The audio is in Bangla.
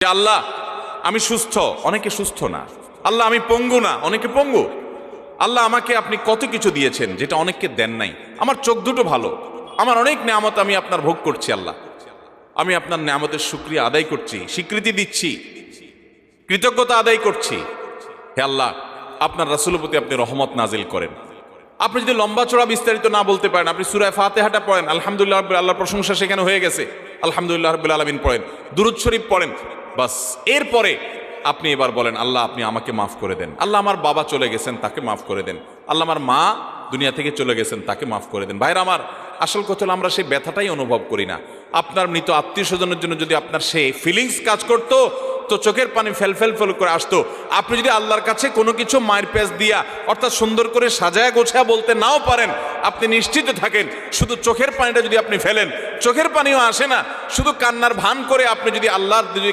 যে আল্লাহ আমি সুস্থ, অনেকে সুস্থ না। আল্লাহ আমি পঙ্গু না, অনেকে পঙ্গু। আল্লাহ আমাকে আপনি কত কিছু দিয়েছেন যেটা অনেককে দেন নাই। আমার চোখ দুটো ভালো, আমার অনেক নেয়ামত আমি আপনার ভোগ করছি। আল্লাহ আমি আপনার নেয়ামতের শুকরিয়া আদায় করছি, স্বীকৃতি দিচ্ছি, কৃতজ্ঞতা আদায় করছি। হে আল্লাহ, আপনার রাসূলের প্রতি আপনি রহমত নাজিল করেন। আপনি যদি লম্বা চড়া বিস্তারিত না বলতে পারেন, আপনি সূরা ফাতিহাটা পড়েন, আলহামদুলিল্লাহ রাব্বিল, আল্লাহর প্রশংসা সেখানে হয়ে গেছে, আলহামদুলিল্লাহ রাব্বিল আলামিন পড়েন, দুরূদ শরীফ পড়েন, বাস। এরপরে আপনি এবার বলেন আল্লাহ আপনি আমাকে মাফ করে দেন। আল্লাহ আমার বাবা চলে গেছেন, তাকে মাফ করে দেন। আল্লাহ আমার মা দুনিয়া থেকে চলে গেছেন, তাকে মাফ করে দেন। ভাইরা আমার, আসল কথা হলো আমরা সেই ব্যথাটাই অনুভব করি না। আপনার মৃত আত্মীয় স্বজনের জন্য যদি আপনার সেই ফিলিংস কাজ করতো তো চোখের পানি ফেল ফেল ফেল করে আসতো। আপনি যদি আল্লাহর কাছে কোনো কিছু মায়ের পেঁচ দিয়া অর্থাৎ সুন্দর করে সাজায়া গোছায়া বলতে নাও পারেন, আপনি নিশ্চিত থাকেন শুধু চোখের পানিটা যদি আপনি ফেলেন, চোখের পানিও আসে না, শুধু কান্নার ভান করে আপনি যদি আল্লাহর দিকে